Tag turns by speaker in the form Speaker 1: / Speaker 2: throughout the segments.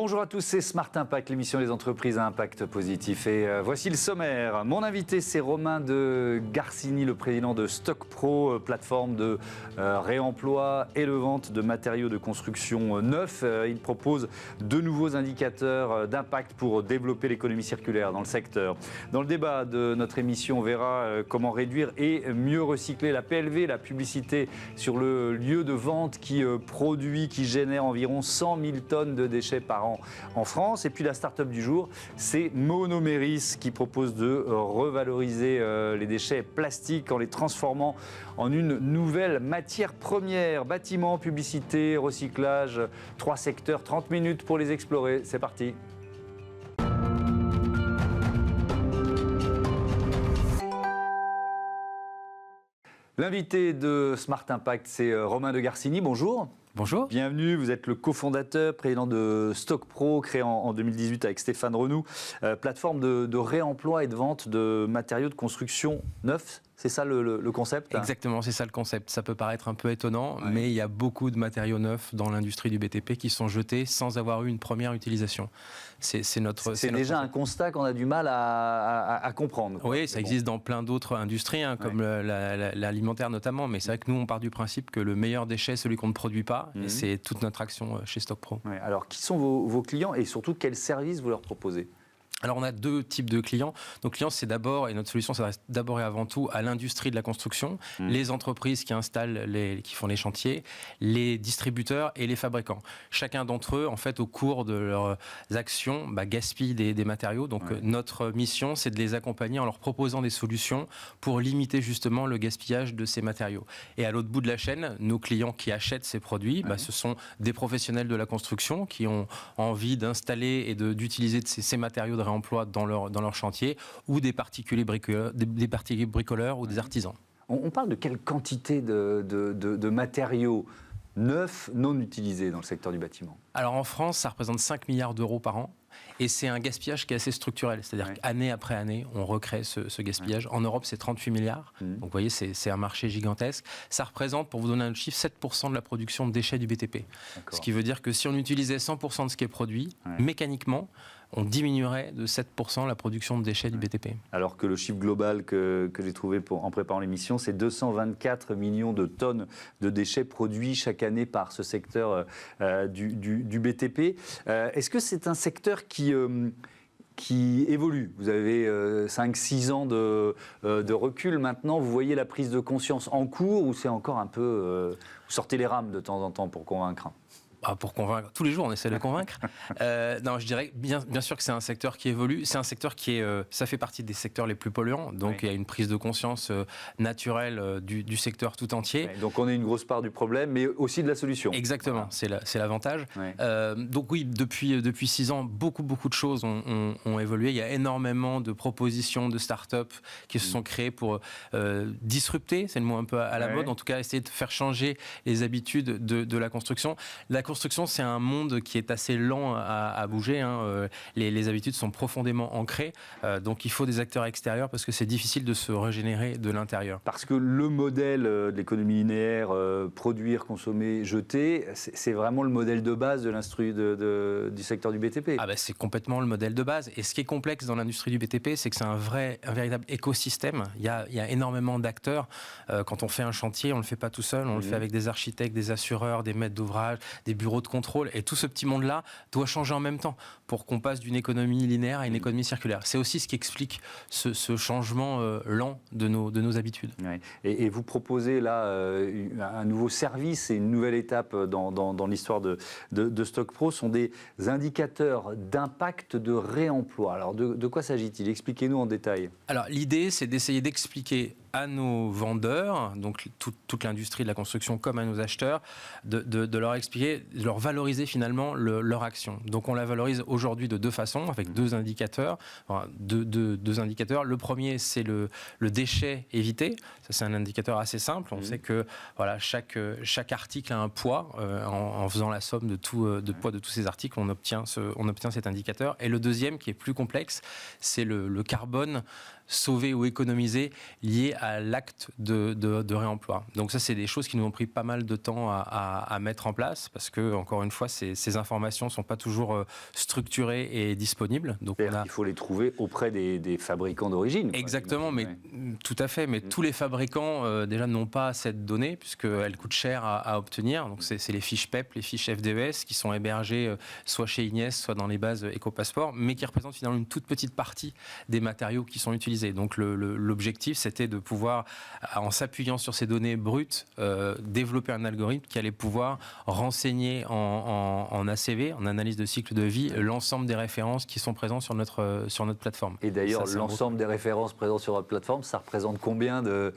Speaker 1: Bonjour à tous, c'est Smart Impact, l'émission des entreprises à impact positif. Et voici le sommaire. Mon invité, c'est Romain de Garcini, le président de StockPro, plateforme de réemploi et de vente de matériaux de construction neufs. Il propose de nouveaux indicateurs d'impact pour développer l'économie circulaire dans le secteur. Dans le débat de notre émission, on verra comment réduire et mieux recycler la PLV, la publicité sur le lieu de vente qui produit, qui génère environ 100 000 tonnes de déchets par an en France. Et puis la start-up du jour, c'est Monoméris qui propose de revaloriser les déchets plastiques en les transformant en une nouvelle matière première. Bâtiment, publicité, recyclage, 3 secteurs, 30 minutes pour les explorer. C'est parti. L'invité de Smart Impact, c'est Romain de Garcini. Bonjour.
Speaker 2: Bonjour.
Speaker 1: Bienvenue, vous êtes le cofondateur, président de StockPro, créé en 2018 avec Stéphane Renou, plateforme de réemploi et de vente de matériaux de construction neufs. C'est ça le concept?
Speaker 2: Exactement, c'est ça le concept. Ça peut paraître un peu étonnant, mais il y a beaucoup de matériaux neufs dans l'industrie du BTP qui sont jetés sans avoir eu une première utilisation. C'est
Speaker 1: déjà un constat qu'on a du mal à comprendre.
Speaker 2: Oui, ça existe dans plein d'autres industries, comme l'alimentaire notamment, mais c'est vrai que nous, on part du principe que le meilleur déchet, celui qu'on ne produit pas, et c'est toute notre action chez StockPro.
Speaker 1: Alors, qui sont vos clients et surtout, quels services vous leur proposez?
Speaker 2: Alors, on a deux types de clients. Nos clients, c'est d'abord, et notre solution s'adresse d'abord et avant tout à l'industrie de la construction, les entreprises qui installent, qui font les chantiers, les distributeurs et les fabricants. Chacun d'entre eux, en fait, au cours de leurs actions, gaspille des matériaux. Donc, notre mission, c'est de les accompagner en leur proposant des solutions pour limiter justement le gaspillage de ces matériaux. Et à l'autre bout de la chaîne, nos clients qui achètent ces produits, ce sont des professionnels de la construction qui ont envie d'installer et d'utiliser ces matériaux de réemploi dans leur chantier, ou des particuliers bricoleurs ou des artisans.
Speaker 1: On parle de quelle quantité de matériaux neufs non utilisés dans le secteur du bâtiment?
Speaker 2: Alors en France, ça représente 5 milliards d'euros par an. Et c'est un gaspillage qui est assez structurel. C'est-à-dire qu'année après année, on recrée ce gaspillage. En Europe, c'est 38 milliards. Donc vous voyez, c'est un marché gigantesque. Ça représente, pour vous donner un chiffre, 7% de la production de déchets du BTP. Ce qui veut dire que si on utilisait 100% de ce qui est produit, mécaniquement, on diminuerait de 7% la production de déchets du BTP.
Speaker 1: Alors que le chiffre global que j'ai trouvé en préparant l'émission, c'est 224 millions de tonnes de déchets produits chaque année par ce secteur du BTP. Est-ce que c'est un secteur qui évolue? Vous avez 5-6 ans de recul maintenant. Vous voyez la prise de conscience en cours, ou c'est encore un peu... vous sortez les rames de temps en temps pour convaincre?
Speaker 2: Pour convaincre, tous les jours on essaie de convaincre. Non, je dirais bien sûr que c'est un secteur qui évolue. C'est un secteur qui ça fait partie des secteurs les plus polluants. Donc il y a une prise de conscience naturelle du secteur tout entier.
Speaker 1: Donc on est une grosse part du problème, mais aussi de la solution.
Speaker 2: Exactement, c'est l'avantage. Donc oui, depuis 6 ans, beaucoup de choses ont évolué. Il y a énormément de propositions de start-up qui se sont créées pour disrupter, c'est le mot un peu à la mode, en tout cas essayer de faire changer les habitudes de la construction. La construction, c'est un monde qui est assez lent à bouger. Les habitudes sont profondément ancrées. Donc, il faut des acteurs extérieurs parce que c'est difficile de se régénérer de l'intérieur.
Speaker 1: Parce que le modèle de l'économie linéaire, produire, consommer, jeter, c'est vraiment le modèle de base de l'industrie du secteur du BTP.
Speaker 2: C'est complètement le modèle de base. Et ce qui est complexe dans l'industrie du BTP, c'est que c'est un véritable écosystème. Il y a énormément d'acteurs. Quand on fait un chantier, on ne le fait pas tout seul. On le fait avec des architectes, des assureurs, des maîtres d'ouvrage, des bureaux de contrôle, et tout ce petit monde-là doit changer en même temps pour qu'on passe d'une économie linéaire à une économie circulaire. C'est aussi ce qui explique ce changement lent de nos habitudes.
Speaker 1: Et vous proposez là un nouveau service et une nouvelle étape dans l'histoire de StockPro, sont des indicateurs d'impact de réemploi. Alors de quoi s'agit-il? Expliquez-nous en détail.
Speaker 2: Alors l'idée, c'est d'essayer d'expliquer à nos vendeurs, donc toute l'industrie de la construction, comme à nos acheteurs, de leur expliquer, de leur valoriser finalement leur action. Donc on la valorise aujourd'hui de 2 façons, avec 2 indicateurs. Deux indicateurs. Le premier, c'est le déchet évité. Ça, c'est un indicateur assez simple. On sait que chaque article a un poids. En faisant la somme de poids de tous ces articles, on obtient cet indicateur. Et le deuxième, qui est plus complexe, c'est le carbone sauvé ou économisé lié à l'acte de réemploi. Donc ça, c'est des choses qui nous ont pris pas mal de temps à mettre en place parce que, encore une fois, ces informations ne sont pas toujours structurées et disponibles. Donc
Speaker 1: il faut les trouver auprès des fabricants d'origine.
Speaker 2: Exactement, mais tout à fait. Mais tous les fabricants déjà n'ont pas cette donnée puisqu'elle coûte cher à obtenir. Donc c'est les fiches PEP, les fiches FDES qui sont hébergées soit chez Ignes, soit dans les bases EcoPasseport, mais qui représentent finalement une toute petite partie des matériaux qui sont utilisés. Donc l'objectif, c'était de pouvoir, en s'appuyant sur ces données brutes, développer un algorithme qui allait pouvoir renseigner en ACV, en analyse de cycle de vie, l'ensemble des références qui sont présentes sur notre plateforme.
Speaker 1: Et d'ailleurs, l'ensemble des références présentes sur votre plateforme, ça représente combien de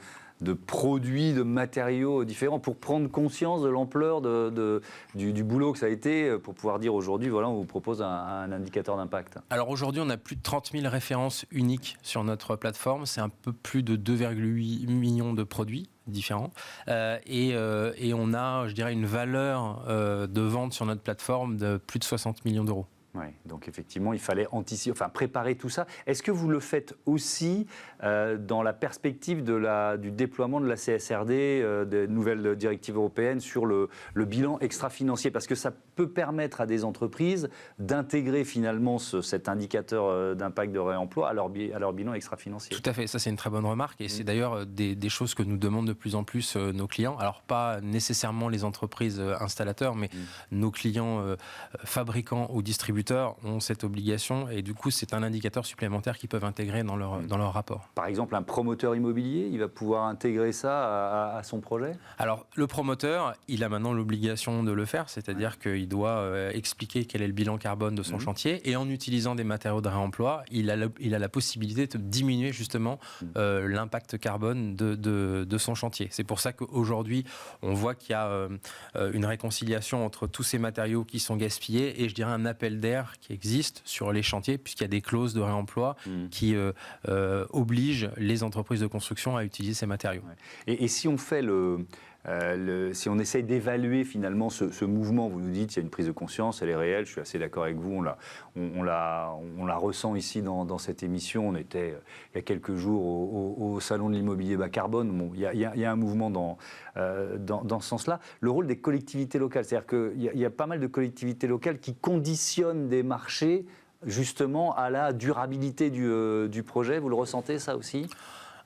Speaker 1: produits, de matériaux différents pour prendre conscience de l'ampleur du boulot que ça a été pour pouvoir dire aujourd'hui, voilà, on vous propose un indicateur d'impact.
Speaker 2: Alors aujourd'hui, on a plus de 30 000 références uniques sur notre plateforme. C'est un peu plus de 2,8 millions de produits différents. Et on a, je dirais, une valeur de vente sur notre plateforme de plus de 60 millions d'euros.
Speaker 1: Oui, donc effectivement, il fallait préparer tout ça. Est-ce que vous le faites aussi dans la perspective du déploiement de la CSRD, des nouvelles directives européennes sur le bilan extra-financier? Parce que ça peut permettre à des entreprises d'intégrer finalement cet indicateur d'impact de réemploi à leur bilan extra-financier.
Speaker 2: Tout à fait, ça c'est une très bonne remarque et c'est d'ailleurs des choses que nous demandent de plus en plus nos clients. Alors pas nécessairement les entreprises installateurs, mais nos clients fabricants ou distributeurs ont cette obligation et du coup c'est un indicateur supplémentaire qu'ils peuvent intégrer dans leur rapport.
Speaker 1: Par exemple, un promoteur immobilier, il va pouvoir intégrer ça à son projet? Alors,
Speaker 2: le promoteur, il a maintenant l'obligation de le faire, c'est-à-dire qu'il doit expliquer quel est le bilan carbone de son chantier et en utilisant des matériaux de réemploi, il a la possibilité de diminuer justement l'impact carbone de son chantier. C'est pour ça qu'aujourd'hui, on voit qu'il y a une réconciliation entre tous ces matériaux qui sont gaspillés et je dirais un appel d'air qui existe sur les chantiers puisqu'il y a des clauses de réemploi qui obligent les entreprises de construction à utiliser ces matériaux.
Speaker 1: Et si on fait si on essaye d'évaluer finalement ce mouvement, vous nous dites qu'il y a une prise de conscience, elle est réelle, je suis assez d'accord avec vous, on la ressent ici dans cette émission. On était il y a quelques jours au Salon de l'immobilier bas carbone. Bon, il y a un mouvement dans ce sens-là. Le rôle des collectivités locales, c'est-à-dire qu'il y a pas mal de collectivités locales qui conditionnent des marchés justement à la durabilité du projet. Vous le ressentez ça aussi ?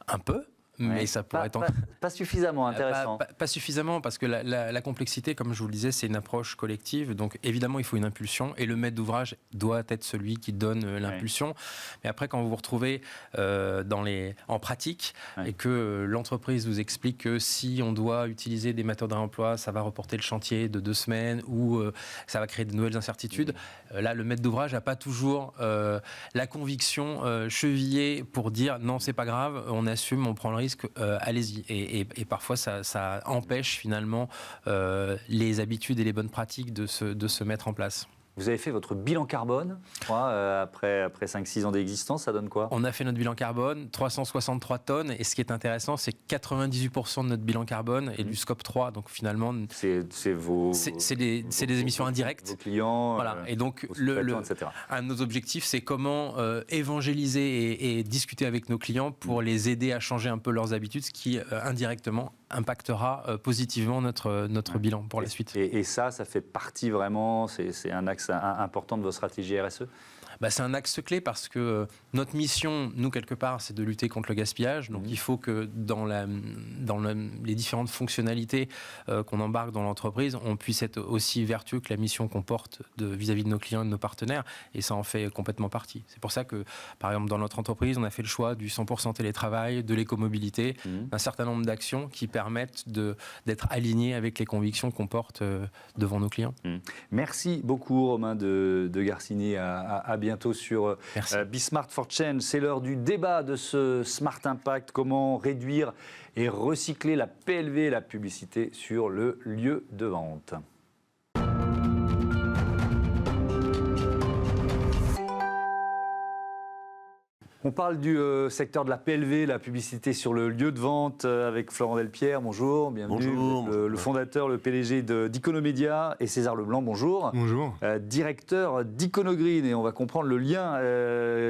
Speaker 2: Un peu. Mais ça pourrait être...
Speaker 1: Pas suffisamment intéressant.
Speaker 2: Pas suffisamment, parce que la complexité, comme je vous le disais, c'est une approche collective. Donc évidemment, il faut une impulsion. Et le maître d'ouvrage doit être celui qui donne l'impulsion. Mais après, quand vous vous retrouvez en pratique et que l'entreprise vous explique que si on doit utiliser des méthodes de réemploi, ça va reporter le chantier de 2 semaines ou ça va créer de nouvelles incertitudes. Là, le maître d'ouvrage n'a pas toujours la conviction chevillée pour dire non, c'est pas grave, on assume, on prend le risque. Allez-y. Et parfois, ça empêche finalement les habitudes et les bonnes pratiques de se mettre en place.
Speaker 1: Vous avez fait votre bilan carbone, après 5-6 ans d'existence, ça donne quoi?
Speaker 2: On a fait notre bilan carbone, 363 tonnes, et ce qui est intéressant, c'est que 98% de notre bilan carbone est du scope 3, donc finalement... C'est des émissions indirectes.
Speaker 1: Vos clients,
Speaker 2: voilà. Et donc, un de nos objectifs, c'est comment évangéliser et discuter avec nos clients pour les aider à changer un peu leurs habitudes, ce qui, indirectement, impactera positivement notre bilan pour la suite.
Speaker 1: Et ça fait partie vraiment, c'est un axe important de votre stratégie RSE?
Speaker 2: C'est un axe clé parce que notre mission, nous, quelque part, c'est de lutter contre le gaspillage. Donc, il faut que dans les différentes fonctionnalités qu'on embarque dans l'entreprise, on puisse être aussi vertueux que la mission qu'on porte vis-à-vis de nos clients et de nos partenaires. Et ça en fait complètement partie. C'est pour ça que, par exemple, dans notre entreprise, on a fait le choix du 100% télétravail, de l'écomobilité, d'un certain nombre d'actions qui permettent d'être alignés avec les convictions qu'on porte devant nos clients.
Speaker 1: Merci beaucoup, Romain de Garcini. À bientôt sur Be-Smart for Change. C'est l'heure du débat de ce Smart Impact. Comment réduire et recycler la PLV, la publicité sur le lieu de vente. On parle du secteur de la PLV, la publicité sur le lieu de vente, avec Florent Delpierre. Bonjour, bienvenue.
Speaker 3: Bonjour.
Speaker 1: Le fondateur, le PDG d'Iconomédia, et César Leblanc, bonjour.
Speaker 4: Bonjour.
Speaker 1: Directeur d'Iconogreen, et on va comprendre le lien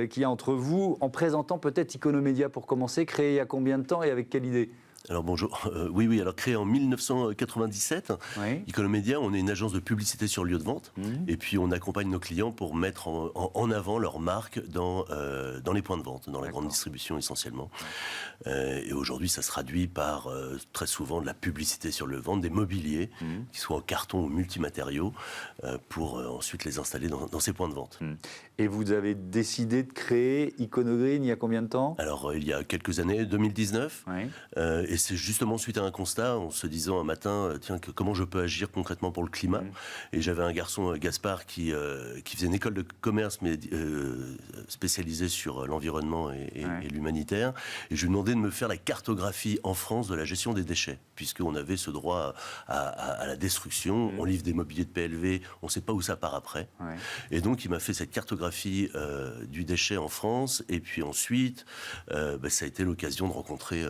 Speaker 1: qu'il y a entre vous en présentant peut-être Iconomédia pour commencer. Créé il y a combien de temps et avec quelle idée ?
Speaker 3: Alors bonjour, oui, alors créé en 1997,
Speaker 1: Oui.
Speaker 3: Iconomédia, on est une agence de publicité sur lieu de vente, et puis on accompagne nos clients pour mettre en avant leur marque dans les points de vente, dans la grande distribution essentiellement. Et aujourd'hui, ça se traduit par très souvent de la publicité sur lieu de vente, des mobiliers, qui soient en carton ou multimatériaux, pour ensuite les installer dans ces points de vente.
Speaker 1: Et vous avez décidé de créer Iconogreen il y a combien de temps ?
Speaker 3: Alors il y a quelques années, 2019,
Speaker 1: Oui.
Speaker 3: et c'est justement suite à un constat, en se disant un matin, tiens, comment je peux agir concrètement pour le climat. Et j'avais un garçon, Gaspard, qui faisait une école de commerce, mais spécialisée sur l'environnement et l'humanitaire. Et je lui demandais de me faire la cartographie en France de la gestion des déchets, puisqu'on avait ce droit à la destruction. On livre des mobiliers de PLV, on ne sait pas où ça part après.
Speaker 1: Ouais.
Speaker 3: Et donc il m'a fait cette cartographie du déchet en France. Et puis ensuite, ça a été l'occasion de rencontrer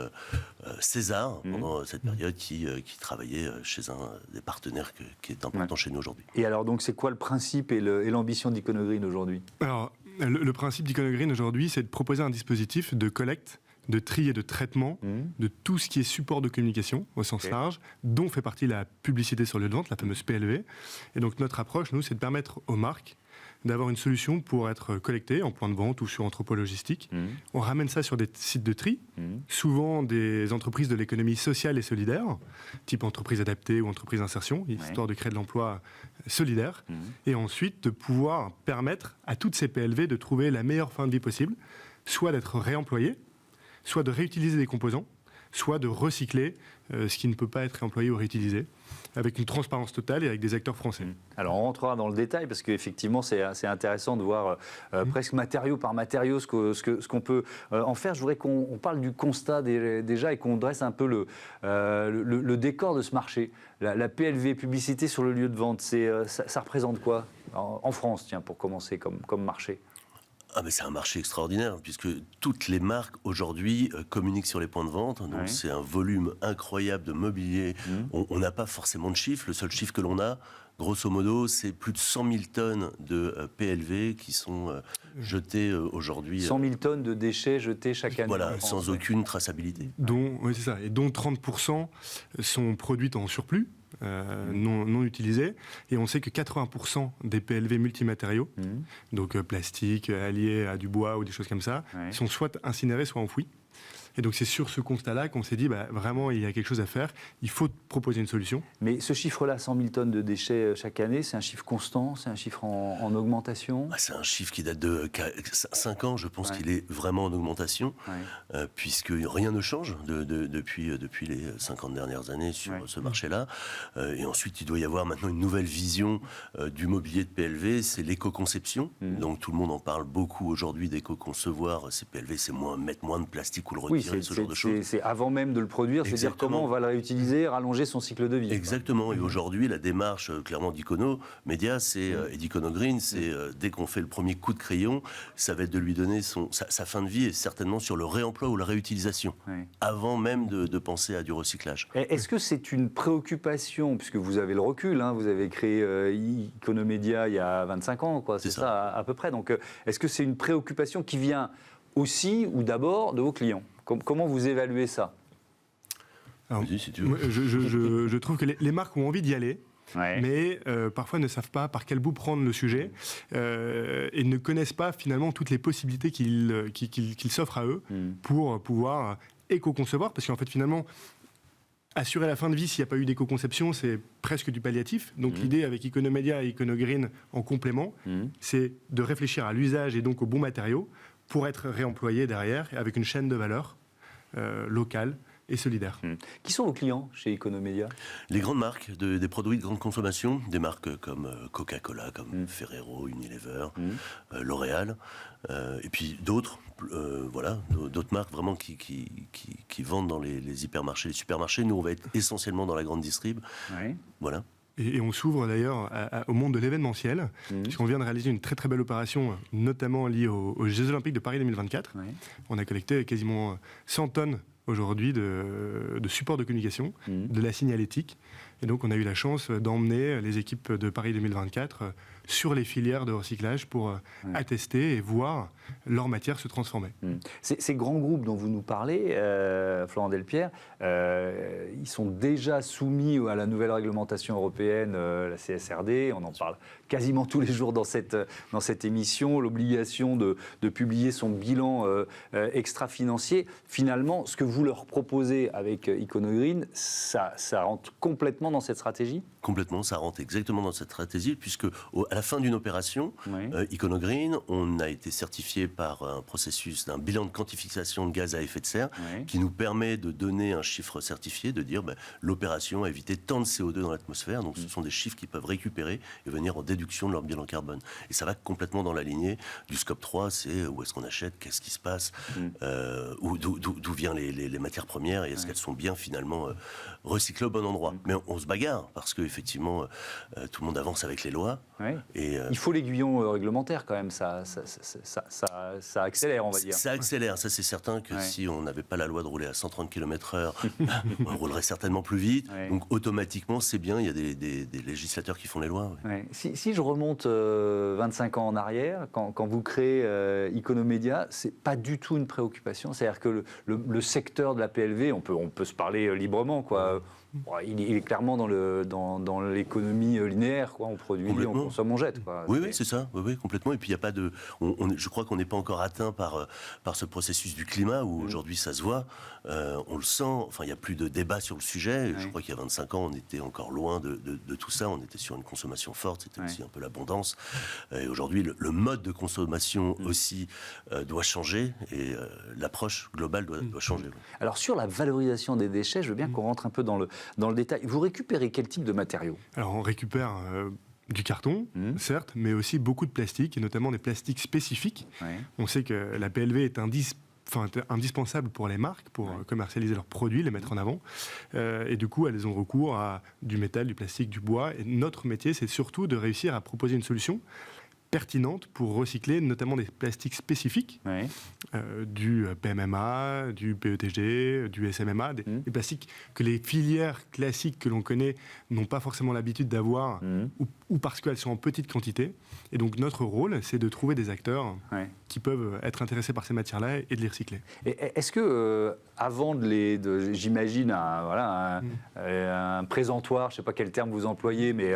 Speaker 3: César, pendant cette période, qui travaillait chez un des partenaires qui est important chez nous aujourd'hui.
Speaker 1: Et alors, donc, c'est quoi le principe et l'ambition d'Iconogreen aujourd'hui ?
Speaker 4: Alors, le principe d'Iconogreen aujourd'hui, c'est de proposer un dispositif de collecte, de tri et de traitement de tout ce qui est support de communication au sens large, dont fait partie la publicité sur lieu de vente, la fameuse PLV. Et donc notre approche, nous, c'est de permettre aux marques d'avoir une solution pour être collectées en point de vente ou sur entrepôt logistique. On ramène ça sur des sites de tri, souvent des entreprises de l'économie sociale et solidaire, type entreprise adaptée ou entreprise d'insertion, histoire de créer de l'emploi solidaire, et ensuite de pouvoir permettre à toutes ces PLV de trouver la meilleure fin de vie possible, soit d'être réemployées, soit de réutiliser des composants, soit de recycler ce qui ne peut pas être réemployé ou réutilisé, avec une transparence totale et avec des acteurs français.
Speaker 1: Alors on rentrera dans le détail parce qu'effectivement c'est assez intéressant de voir presque matériau par matériau ce qu'on peut en faire. Je voudrais qu'on parle du constat déjà et qu'on dresse un peu le décor de ce marché. La PLV, publicité sur le lieu de vente, ça représente quoi en France, tiens, pour commencer comme marché ?
Speaker 3: Mais c'est un marché extraordinaire, puisque toutes les marques aujourd'hui communiquent sur les points de vente. Donc c'est un volume incroyable de mobilier. On n'a pas forcément de chiffres. Le seul chiffre que l'on a, grosso modo, c'est plus de 100 000 tonnes de PLV qui sont jetées aujourd'hui.
Speaker 1: 100 000 tonnes de déchets jetés chaque année.
Speaker 3: Voilà, sans aucune traçabilité.
Speaker 4: Oui, c'est ça. Et dont 30% sont produites en surplus. Non utilisés, et on sait que 80% des PLV multimatériaux, donc plastique, alliés à du bois ou des choses comme ça, sont soit incinérés, soit enfouis. Et donc c'est sur ce constat-là qu'on s'est dit, vraiment, il y a quelque chose à faire, il faut proposer une solution.
Speaker 1: Mais ce chiffre-là, 100 000 tonnes de déchets chaque année, c'est un chiffre constant, c'est un chiffre en augmentation ?
Speaker 3: C'est un chiffre qui date de 5 ans, je pense qu'il est vraiment en augmentation, puisque rien ne change depuis les 50 dernières années sur ce marché-là. Et ensuite, il doit y avoir maintenant une nouvelle vision du mobilier de PLV, c'est l'éco-conception. Donc tout le monde en parle beaucoup aujourd'hui d'éco-concevoir. Ces PLV, c'est mettre moins de plastique ou le retirer. Ce genre de choses.
Speaker 1: C'est avant même de le produire, c'est dire comment on va le réutiliser, rallonger son cycle de vie.
Speaker 3: Exactement. Et aujourd'hui, la démarche clairement d'Iconomédia, et d'Iconogreen, c'est dès qu'on fait le premier coup de crayon, ça va être de lui donner sa fin de vie et certainement sur le réemploi ou la réutilisation, avant même de penser à du recyclage.
Speaker 1: Est-ce que c'est une préoccupation, puisque vous avez le recul, vous avez créé Iconomédia il y a 25 ans, c'est ça à peu près. Donc, est-ce que c'est une préoccupation qui vient aussi ou d'abord de vos clients ? Comment vous évaluez ça ?
Speaker 4: Alors,
Speaker 3: si tu veux.
Speaker 4: Je trouve que les marques ont envie d'y aller, mais parfois ne savent pas par quel bout prendre le sujet et ne connaissent pas finalement toutes les possibilités qu'ils s'offrent à eux pour pouvoir éco-concevoir, parce qu'en fait finalement, assurer la fin de vie s'il n'y a pas eu d'éco-conception, c'est presque du palliatif. Donc l'idée avec Iconomédia et Iconogreen en complément, c'est de réfléchir à l'usage et donc aux bons matériaux pour être réemployé derrière avec une chaîne de valeur locale et solidaire.
Speaker 1: Qui sont vos clients chez Iconomédia ?
Speaker 3: Les grandes marques, des produits de grande consommation, des marques comme Coca-Cola, comme Ferrero, Unilever, L'Oréal, et puis d'autres, d'autres marques vraiment qui vendent dans les hypermarchés, les supermarchés. Nous, on va être essentiellement dans la grande distrib. Voilà.
Speaker 4: Et on s'ouvre d'ailleurs au monde de l'événementiel, puisqu'on vient de réaliser une très très belle opération, notamment liée aux Jeux Olympiques de Paris 2024.
Speaker 1: Oui.
Speaker 4: On a collecté quasiment 100 tonnes aujourd'hui de support de communication, de la signalétique. Et donc on a eu la chance d'emmener les équipes de Paris 2024 sur les filières de recyclage pour attester et voir leur matière se transformer.
Speaker 1: Ces grands groupes dont vous nous parlez, Florent Delpierre, ils sont déjà soumis à la nouvelle réglementation européenne, la CSRD. On en parle quasiment tous les jours dans cette émission. L'obligation de publier son bilan extra-financier. Finalement, ce que vous leur proposez avec Iconogreen, ça rentre complètement dans cette stratégie ?
Speaker 3: Complètement, ça rentre exactement dans cette stratégie, puisque à la fin d'une opération, Iconogreen, on a été certifié par un processus d'un bilan de quantification de gaz à effet de serre, qui nous permet de donner un chiffre certifié, de dire l'opération a évité tant de CO2 dans l'atmosphère, donc ce sont des chiffres qu'ils peuvent récupérer et venir en déduction de leur bilan carbone. Et ça va complètement dans la lignée du scope 3, c'est où est-ce qu'on achète, qu'est-ce qui se passe, d'où viennent les matières premières et est-ce qu'elles sont bien finalement recyclées au bon endroit. Mais on se bagarre, parce qu'effectivement, tout le monde avance avec les lois. Et,
Speaker 1: il faut l'aiguillon réglementaire quand même, ça accélère, on va dire.
Speaker 3: Ça accélère, ça c'est certain que si on n'avait pas la loi de rouler à 130 km/h, on roulerait certainement plus vite. Donc automatiquement, c'est bien, il y a des législateurs qui font les lois.
Speaker 1: Si je remonte 25 ans en arrière, quand vous créez Iconomédia, c'est pas du tout une préoccupation. C'est-à-dire que le secteur de la PLV, on peut se parler librement, quoi. Il est clairement dans l'économie linéaire, quoi. On produit, on consomme, on jette, quoi.
Speaker 3: Oui, c'est ça, complètement. Et puis il y a pas de, je crois qu'on n'est pas encore atteint par ce processus du climat où aujourd'hui ça se voit, on le sent. Enfin, il n'y a plus de débat sur le sujet. Je crois qu'il y a 25 ans, on était encore loin de tout ça. On était sur une consommation forte, c'était aussi un peu l'abondance. Et aujourd'hui, le mode de consommation aussi doit changer et l'approche globale doit changer.
Speaker 1: Alors sur la valorisation des déchets, je veux bien qu'on rentre un peu dans le détail. Vous récupérez quel type de matériaux ?
Speaker 4: Alors on récupère du carton, certes, mais aussi beaucoup de plastique, et notamment des plastiques spécifiques. On sait que la PLV est indispensable pour les marques, pour commercialiser leurs produits, les mettre en avant. Et du coup, elles ont recours à du métal, du plastique, du bois. Et notre métier, c'est surtout de réussir à proposer une solution pertinente pour recycler notamment des plastiques spécifiques, du PMMA, du PETG, du SMMA, des plastiques que les filières classiques que l'on connaît n'ont pas forcément l'habitude d'avoir ou parce qu'elles sont en petite quantité. Et donc notre rôle, c'est de trouver des acteurs qui peuvent être intéressés par ces matières-là et de les recycler.
Speaker 1: Et est-ce que, avant j'imagine un présentoir, je ne sais pas quel terme vous employez, mais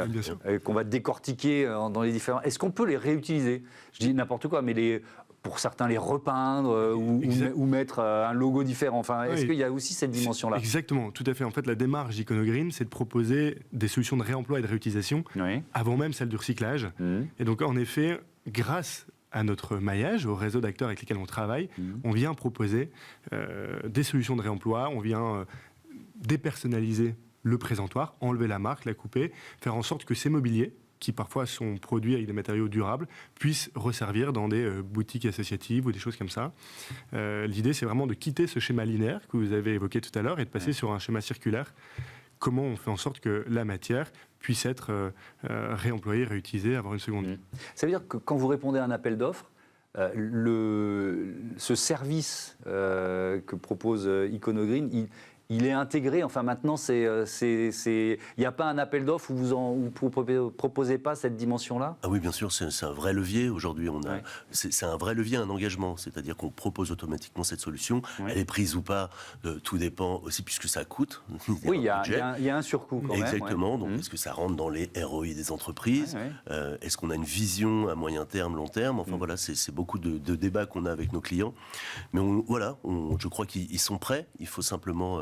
Speaker 1: qu'on va décortiquer dans les différents... Est-ce qu'on peut les réutiliser ? Je dis n'importe quoi, mais pour certains les repeindre ou mettre un logo différent. Enfin, est-ce qu'il y a aussi cette dimension-là ?
Speaker 4: Exactement, tout à fait. En fait, la démarche d'Iconogreen, c'est de proposer des solutions de réemploi et de réutilisation avant même celle du recyclage. Et donc, en effet, grâce à notre maillage, au réseau d'acteurs avec lesquels on travaille, on vient proposer des solutions de réemploi, on vient dépersonnaliser le présentoir, enlever la marque, la couper, faire en sorte que ces mobiliers, qui parfois sont produits avec des matériaux durables, puissent resservir dans des boutiques associatives ou des choses comme ça. L'idée, c'est vraiment de quitter ce schéma linéaire que vous avez évoqué tout à l'heure et de passer sur un schéma circulaire. Comment on fait en sorte que la matière puisse être réemployée, réutilisée, avoir une seconde vie.
Speaker 1: Ça veut dire que quand vous répondez à un appel d'offres, ce service que propose Iconogreen, il est intégré. Enfin, maintenant, il n'y a pas un appel d'offres où vous ne proposez pas cette dimension-là ?
Speaker 3: Ah oui, bien sûr, c'est un vrai levier. Aujourd'hui, c'est un vrai levier, un engagement. C'est-à-dire qu'on propose automatiquement cette solution. Elle est prise ou pas, tout dépend aussi, puisque ça coûte.
Speaker 1: Il y a un surcoût quand même.
Speaker 3: Exactement. Donc, est-ce que ça rentre dans les ROI des entreprises ? Est-ce qu'on a une vision à moyen terme, long terme ? Enfin, voilà, c'est beaucoup de débats qu'on a avec nos clients. Mais je crois qu'ils sont prêts. Il faut simplement...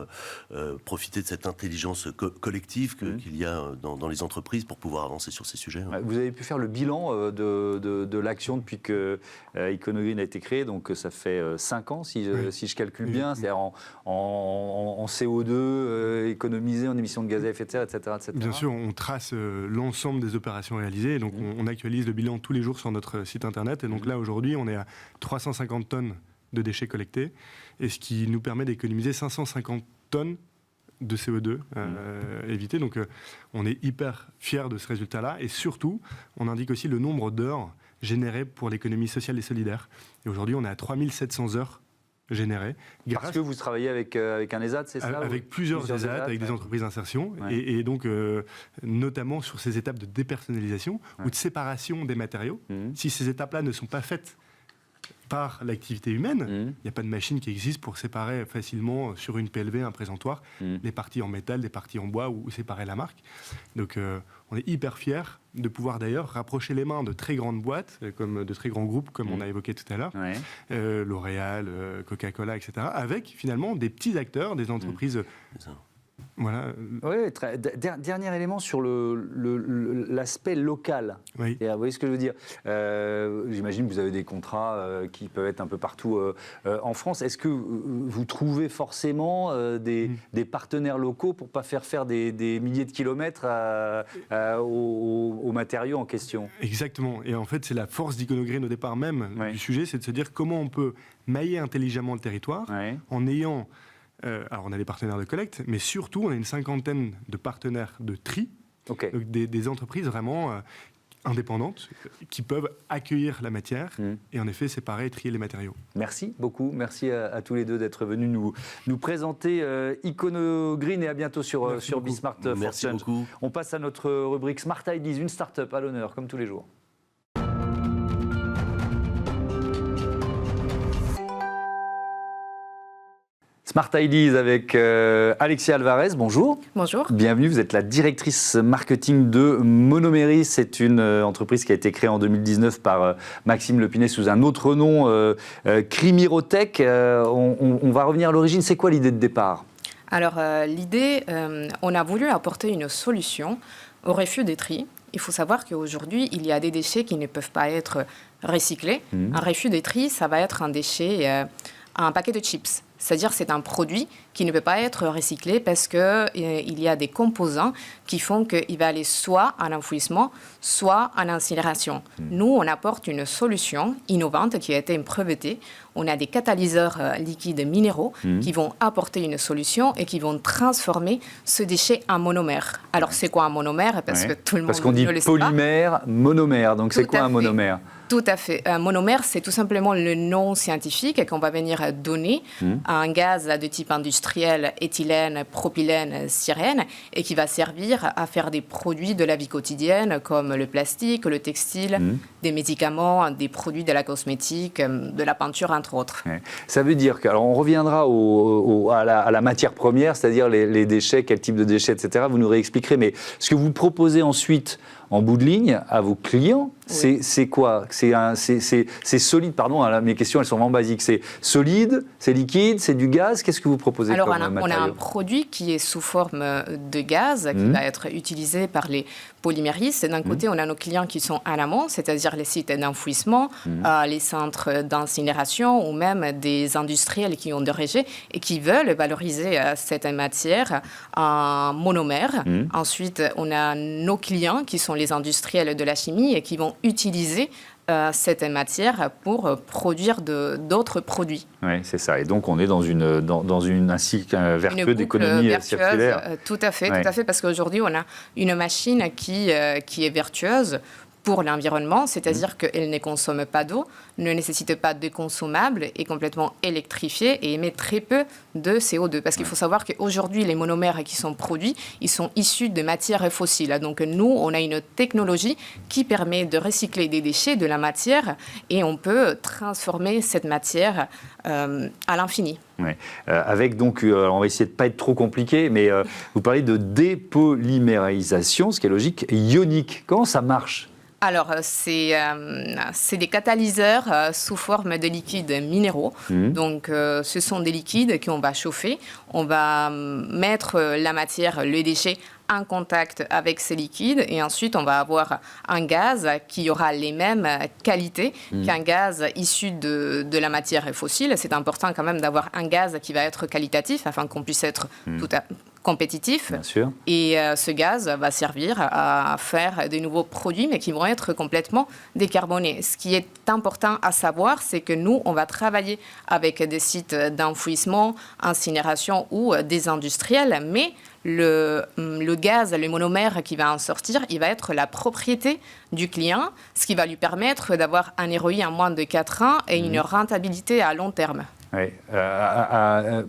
Speaker 3: profiter de cette intelligence collective qu'il y a dans les entreprises pour pouvoir avancer sur ces sujets.
Speaker 1: Vous avez pu faire le bilan de l'action depuis que Iconogreen a été créé, donc ça fait 5 ans si je calcule bien, c'est-à-dire en CO2 économisé, en émissions de gaz à effet de serre, etc.
Speaker 4: Bien sûr, on trace l'ensemble des opérations réalisées, et donc on actualise le bilan tous les jours sur notre site internet, et donc là aujourd'hui on est à 350 tonnes de déchets collectés, et ce qui nous permet d'économiser 550 tonnes de CO2 évité. Donc, on est hyper fiers de ce résultat-là. Et surtout, on indique aussi le nombre d'heures générées pour l'économie sociale et solidaire. Et aujourd'hui, on est à 3700 heures générées.
Speaker 1: Parce que vous travaillez avec un ESAT, c'est ça?
Speaker 4: Avec plusieurs ESAT, avec des entreprises d'insertion, et donc notamment sur ces étapes de dépersonnalisation ou de séparation des matériaux. Si ces étapes-là ne sont pas faites par l'activité humaine, il n'y a pas de machine qui existe pour séparer facilement sur une PLV, un présentoir, les parties en métal, les parties en bois ou séparer la marque. Donc on est hyper fiers de pouvoir d'ailleurs rapprocher les mains de très grandes boîtes, comme de très grands groupes, comme on a évoqué tout à l'heure, L'Oréal, Coca-Cola, etc., avec finalement des petits acteurs, des entreprises... Voilà.
Speaker 1: Oui, dernier élément sur l'aspect local.
Speaker 4: Oui.
Speaker 1: Et, vous voyez ce que je veux dire? J'imagine que vous avez des contrats qui peuvent être un peu partout en France. Est-ce que vous trouvez forcément des partenaires locaux pour ne pas faire des milliers de kilomètres aux matériaux en question?
Speaker 4: Exactement. Et en fait, c'est la force d'Iconogreen au départ même du sujet, c'est de se dire comment on peut mailler intelligemment le territoire en ayant... alors on a des partenaires de collecte, mais surtout on a une 50aine de partenaires de tri, donc des entreprises vraiment indépendantes qui peuvent accueillir la matière et en effet séparer et trier les matériaux.
Speaker 1: Merci beaucoup, merci à tous les deux d'être venus nous présenter Iconogreen et à bientôt sur Bismart for
Speaker 3: Merci
Speaker 1: Change.
Speaker 3: beaucoup.
Speaker 1: On passe à notre rubrique Smart Ideas, une start-up à l'honneur comme tous les jours. Smart Ideas avec Alexia Alvarez, bonjour.
Speaker 5: Bonjour.
Speaker 1: Bienvenue, vous êtes la directrice marketing de Monomery. C'est une entreprise qui a été créée en 2019 par Maxime Lepinet sous un autre nom, Crimirotech. On va revenir à l'origine, c'est quoi l'idée de départ?
Speaker 5: Alors l'idée, on a voulu apporter une solution au refus des tri. Il faut savoir qu'aujourd'hui, il y a des déchets qui ne peuvent pas être recyclés. Un refus des tri, ça va être un déchet, un paquet de chips. C'est-à-dire c'est un produit qui ne peut pas être recyclé parce qu'il y a des composants qui font qu'il va aller soit à l'enfouissement, soit à l'incinération. Nous, on apporte une solution innovante qui a été brevetée. On a des catalyseurs liquides minéraux qui vont apporter une solution et qui vont transformer ce déchet en monomère. Alors, c'est quoi un monomère? Parce que tout le monde
Speaker 1: Parce qu'on dit
Speaker 5: ne le sait
Speaker 1: polymère, monomère. Donc, c'est quoi un monomère?
Speaker 5: Tout à fait. Un monomère, c'est tout simplement le nom scientifique qu'on va venir donner à un gaz de type industriel, éthylène, propylène, styrène, et qui va servir à faire des produits de la vie quotidienne comme le plastique, le textile, des médicaments, des produits de la cosmétique, de la peinture, entre autres.
Speaker 1: Ça veut dire que, alors on reviendra à la matière première, c'est-à-dire les déchets, quel type de déchets, etc. Vous nous réexpliquerez, mais ce que vous proposez ensuite en bout de ligne à vos clients, c'est quoi? C'est solide, pardon, mes questions elles sont vraiment basiques. C'est solide, c'est liquide, c'est du gaz? Qu'est-ce que vous proposez?
Speaker 5: Alors
Speaker 1: comme
Speaker 5: on a un produit qui est sous forme de gaz, qui va être utilisé par les polyméristes. D'un côté, on a nos clients qui sont à l'amont, c'est-à-dire les sites d'enfouissement, les centres d'incinération ou même des industriels qui ont des rejets et qui veulent valoriser cette matière en monomère. Ensuite, on a nos clients qui sont les industriels de la chimie et qui vont utiliser cette matière pour produire d'autres produits.
Speaker 1: Oui, c'est ça. Et donc, on est dans un cycle vertueux d'économie circulaire.
Speaker 5: Tout à fait, parce qu'aujourd'hui, on a une machine qui est vertueuse pour l'environnement, c'est-à-dire qu'elle ne consomme pas d'eau, ne nécessite pas de consommables, est complètement électrifiée et émet très peu de CO2. Parce qu'il faut savoir qu'aujourd'hui, les monomères qui sont produits, ils sont issus de matières fossiles. Donc nous, on a une technologie qui permet de recycler des déchets, de la matière, et on peut transformer cette matière à l'infini.
Speaker 1: Ouais. Avec donc, on va essayer de ne pas être trop compliqué, mais vous parlez de dépolymérisation, ce qui est logique, ionique. Comment ça marche ?
Speaker 5: Alors, c'est des catalyseurs sous forme de liquides minéraux. Donc, ce sont des liquides qu'on va chauffer. On va mettre la matière, le déchet, en contact avec ces liquides et ensuite on va avoir un gaz qui aura les mêmes qualités qu'un gaz issu de la matière fossile. C'est important quand même d'avoir un gaz qui va être qualitatif afin qu'on puisse être compétitif.
Speaker 1: Bien sûr.
Speaker 5: Et ce gaz va servir à faire de nouveaux produits, mais qui vont être complètement décarbonés. Ce qui est important à savoir, c'est que nous, on va travailler avec des sites d'enfouissement, incinération ou des industriels, mais le gaz, le monomère qui va en sortir, il va être la propriété du client, ce qui va lui permettre d'avoir un ROI en moins de 4 ans et une rentabilité à long terme.
Speaker 1: Oui.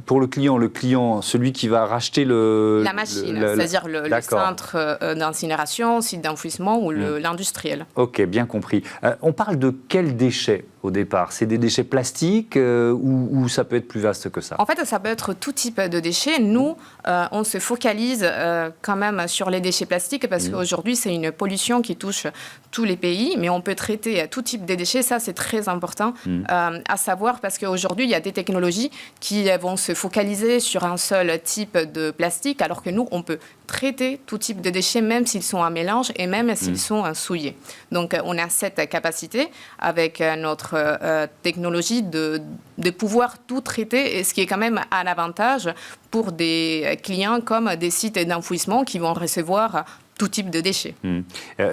Speaker 1: Pour le client, celui qui va racheter
Speaker 5: la machine, c'est-à-dire le centre d'incinération, site d'enfouissement ou l'industriel.
Speaker 1: Ok, bien compris. On parle de quels déchets au départ? C'est des déchets plastiques ou ça peut être plus vaste que ça?
Speaker 5: En fait, ça peut être tout type de déchets. Nous, on se focalise quand même sur les déchets plastiques parce qu'aujourd'hui, c'est une pollution qui touche tous les pays, mais on peut traiter tout type de déchets. Ça, c'est très important à savoir parce qu'aujourd'hui, il y a des technologies qui vont se focaliser sur un seul type de plastique, alors que nous, on peut traiter tout type de déchets, même s'ils sont en mélange et même s'ils sont souillés. Donc, on a cette capacité avec notre technologie de pouvoir tout traiter, et ce qui est quand même un avantage pour des clients comme des sites d'enfouissement qui vont recevoir tout type de déchets.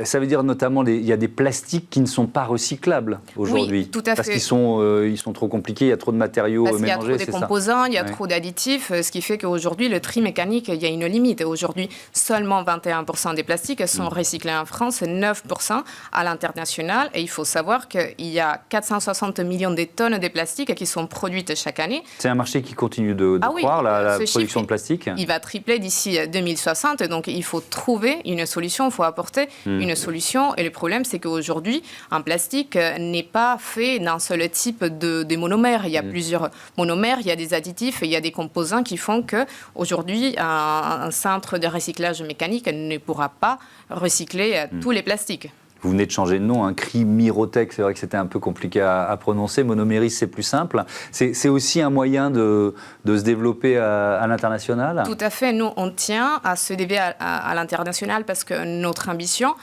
Speaker 1: Ça veut dire notamment il y a des plastiques qui ne sont pas recyclables aujourd'hui.
Speaker 5: Oui, tout à fait.
Speaker 1: Parce qu'ils sont trop compliqués, il y a trop de matériaux mélangés.
Speaker 5: Il y a trop de composants, il y a trop d'additifs, ce qui fait qu'aujourd'hui, le tri mécanique, il y a une limite. Aujourd'hui, seulement 21% des plastiques sont recyclés en France, 9% à l'international. Et il faut savoir qu'il y a 460 millions de tonnes de plastique qui sont produites chaque année.
Speaker 1: C'est un marché qui continue de croître, la production de plastique.
Speaker 5: Il va tripler d'ici 2060, donc il faut trouver une solution, il faut apporter une solution. Et le problème, c'est qu'aujourd'hui, un plastique n'est pas fait d'un seul type de monomère. Il y a plusieurs monomères, il y a des additifs, il y a des composants qui font qu'aujourd'hui, un centre de recyclage mécanique ne pourra pas recycler tous les plastiques.
Speaker 1: Vous venez de changer de nom, Crimirotech, c'est vrai que c'était un peu compliqué à prononcer. Monoméris, c'est plus simple. C'est aussi un moyen de se développer à l'international?
Speaker 5: Tout à fait. Nous, on tient à se développer à l'international parce que notre ambition,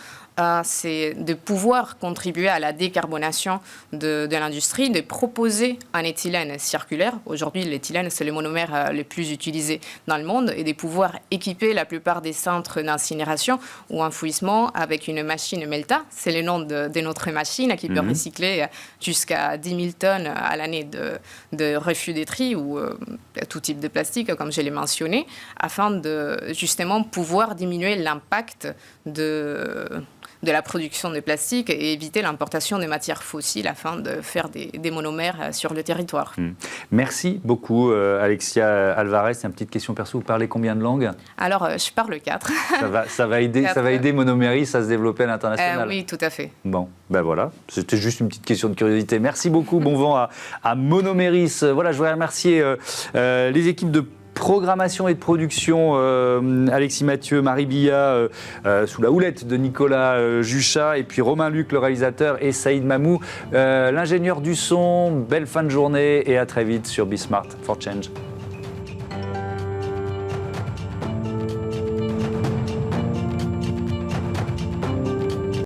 Speaker 5: c'est de pouvoir contribuer à la décarbonation de l'industrie, de proposer un éthylène circulaire. Aujourd'hui, l'éthylène, c'est le monomère le plus utilisé dans le monde, et de pouvoir équiper la plupart des centres d'incinération ou enfouissement avec une machine Melta. C'est le nom de notre machine qui peut recycler jusqu'à 10 000 tonnes à l'année de refus des tri ou tout type de plastique, comme je l'ai mentionné, afin de justement pouvoir diminuer l'impact de la production de plastique et éviter l'importation de matières fossiles afin de faire des monomères sur le territoire.
Speaker 1: Merci beaucoup, Alexia Alvarez. C'est une petite question perso. Vous parlez combien de langues?
Speaker 5: Alors, je parle 4.
Speaker 1: Ça va aider Monoméris à se développer à l'international.
Speaker 5: Oui, tout à fait.
Speaker 1: Bon, ben voilà. C'était juste une petite question de curiosité. Merci beaucoup. Bon vent à Monoméris. Voilà, je voudrais remercier les équipes de programmation et de production, Alexis Mathieu, Marie Billa, sous la houlette de Nicolas Juchat, et puis Romain Luc, le réalisateur, et Saïd Mamou, l'ingénieur du son. Belle fin de journée et à très vite sur Be Smart for Change.